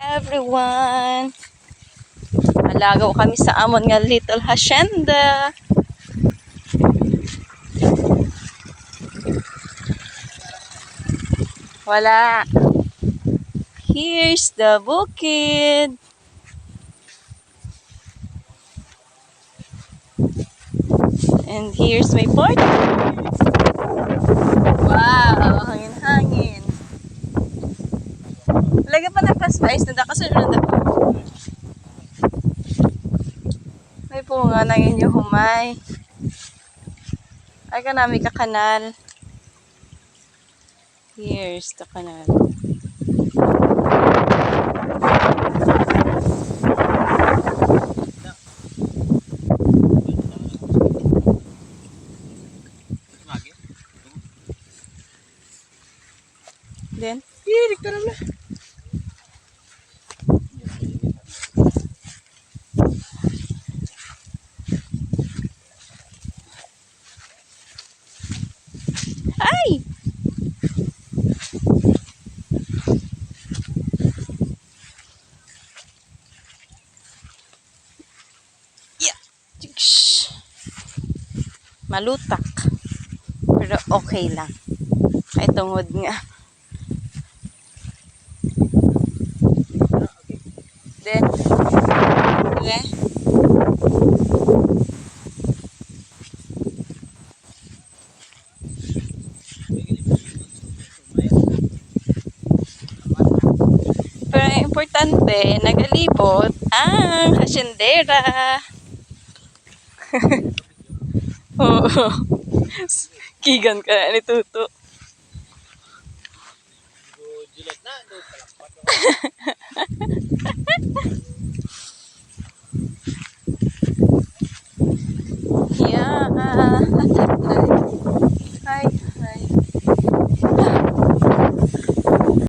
everyone! Malagaw kami sa amon nga little hacienda. Wala. Here's the bukid. And here's my partner. Wow, hangin-hangin. Lagi pa nagpa-spice na kasunod na po. May punga na inyo humay. Ay ka namin ka kanal. Here's the kanal. Then, hirik ka naman. Ay! Yeah. Malutak. Pero okay lang. Kahit tungod nga. Then, okay. Pero ang importante, nagalibot ang hasyendera. Oo. Kigan ka na ni Tuto.